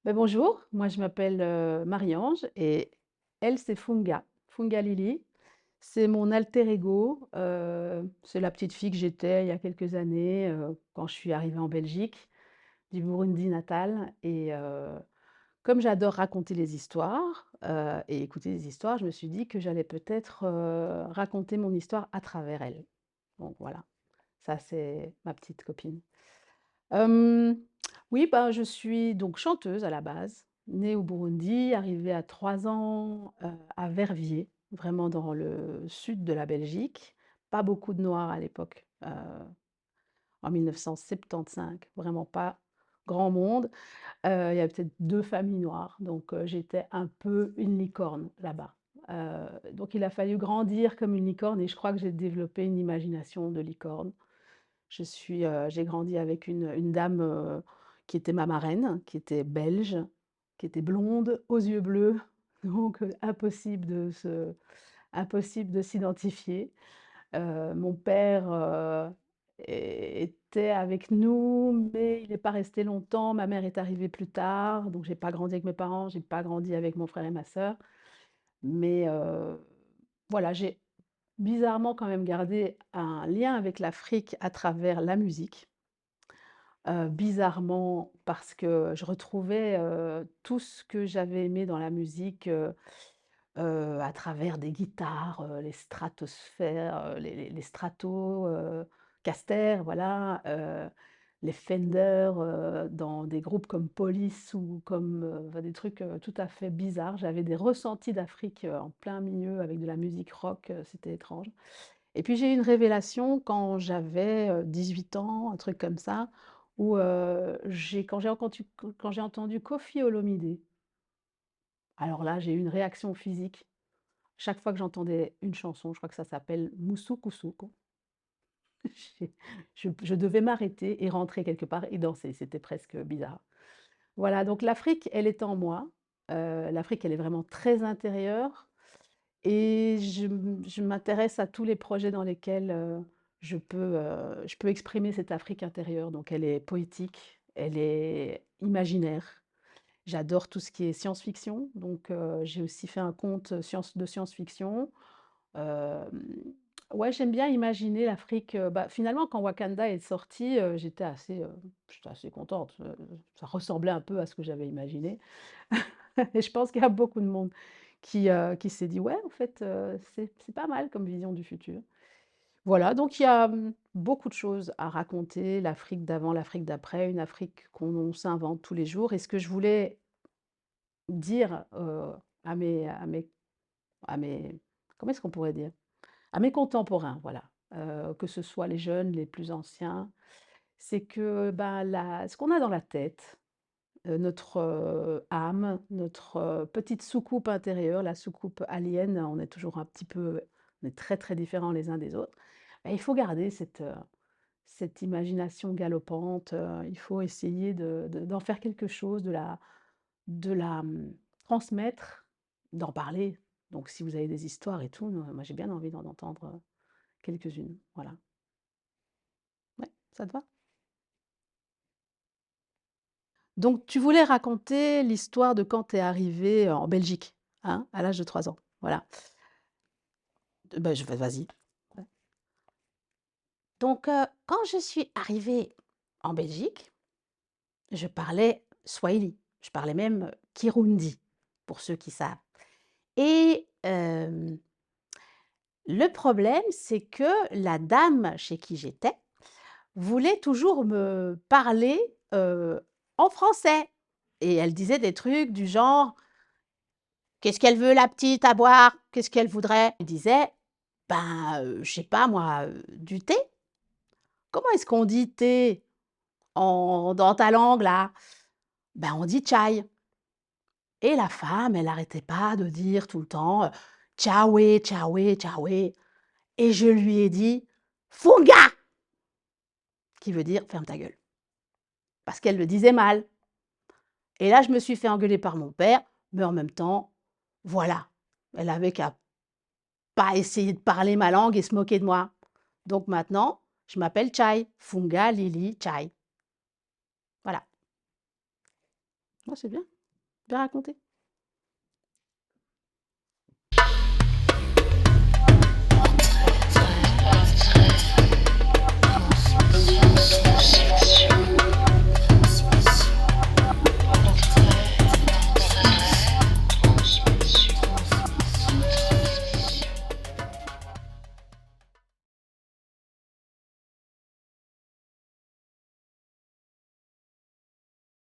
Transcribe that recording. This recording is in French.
Ben, bonjour, moi je m'appelle Marie-Ange et elle c'est Funga, Funga Lily. C'est mon alter ego, c'est la petite fille que j'étais il y a quelques années quand je suis arrivée en Belgique, du Burundi natal. Et comme j'adore raconter les histoires et écouter les histoires, je me suis dit que j'allais peut-être raconter mon histoire à travers elle. Donc voilà, ça c'est ma petite copine. Hem, oui, ben, je suis donc chanteuse à la base, née au Burundi, arrivée à 3 ans, à Verviers, vraiment dans le sud de la Belgique. Pas beaucoup de noirs à l'époque, en 1975, vraiment pas grand monde. Il y avait peut-être 2 familles noires, donc j'étais un peu une licorne là-bas. Donc il a fallu grandir comme une licorne et je crois que j'ai développé une imagination de licorne. J'ai grandi avec une dame, qui était ma marraine, qui était belge, qui était blonde, aux yeux bleus, donc impossible de s'identifier. Mon père, était avec nous, mais il n'est pas resté longtemps. Ma mère est arrivée plus tard, donc j'ai pas grandi avec mes parents, j'ai pas grandi avec mon frère et ma sœur. Mais voilà, j'ai bizarrement quand même gardé un lien avec l'Afrique à travers la musique. Bizarrement parce que je retrouvais, tout ce que j'avais aimé dans la musique, à travers des guitares, les stratosphères, les stratos, Caster, voilà, les Fender, dans des groupes comme Police ou comme, enfin des trucs, tout à fait bizarres. J'avais des ressentis d'Afrique, en plein milieu avec de la musique rock, c'était étrange. Et puis j'ai eu une révélation quand j'avais, 18 ans, un truc comme ça, où, quand j'ai entendu Koffi Olomidé, alors là, j'ai eu une réaction physique. Chaque fois que j'entendais une chanson, je crois que ça s'appelle Moussoukousouk, j'ai je devais m'arrêter et rentrer quelque part et danser, c'était presque bizarre. Voilà, donc l'Afrique, elle est en moi. L'Afrique, elle est vraiment très intérieure. Et je m'intéresse à tous les projets dans lesquels, je peux exprimer cette Afrique intérieure. Donc elle est poétique, elle est imaginaire. J'adore tout ce qui est science-fiction, donc j'ai aussi fait un conte, science-fiction. Hem, ouais, j'aime bien imaginer l'Afrique, bah, finalement quand Wakanda est sorti, j'étais assez contente, ça ressemblait un peu à ce que j'avais imaginé. Et je pense qu'il y a beaucoup de monde qui s'est dit: «Ouais, en fait, c'est pas mal comme vision du futur». Voilà, donc il y a, beaucoup de choses à raconter, l'Afrique d'avant, l'Afrique d'après, une Afrique qu'on s'invente tous les jours. Et ce que je voulais dire, à mes à mes à mes comment est-ce qu'on pourrait dire? À mes contemporains, voilà, que ce soit les jeunes, les plus anciens, c'est que, bah, la ce qu'on a dans la tête, notre, âme, notre, petite soucoupe intérieure, la soucoupe alien, on est toujours un petit peu on est très, très différents les uns des autres. Bah, il faut garder cette imagination galopante, il faut essayer d'en faire quelque chose, de la transmettre, d'en parler. Donc si vous avez des histoires et tout, moi j'ai bien envie d'en entendre, quelques-unes, voilà. Ouais, ça te va? Donc tu voulais raconter l'histoire de quand tu es arrivée en Belgique, hein, à l'âge de 3 ans, voilà. Bah, vas-y. Ouais. Donc, quand je suis arrivée en Belgique, je parlais swahili. Je parlais même kirundi, pour ceux qui savent. Et le problème, c'est que la dame chez qui j'étais voulait toujours me parler, en français. Et elle disait des trucs du genre: «Qu'est-ce qu'elle veut la petite à boire? Qu'est-ce qu'elle voudrait?» Elle disait: «Ben, je sais pas moi, du thé? Comment est-ce qu'on dit thé en dans ta langue là?» «Ben, on dit chai». Et la femme, elle arrêtait pas de dire tout le temps, «Tchaoué, tchaoué, tchaoué». Et je lui ai dit: «Funga!» qui veut dire: «Ferme ta gueule». Parce qu'elle le disait mal. Et là, je me suis fait engueuler par mon père, mais en même temps, voilà, elle avait qu'à pas essayer de parler ma langue et se moquer de moi. Donc maintenant, je m'appelle Chai, Funga Lily Chai. Voilà. Ouais, c'est bien. Je vais raconter.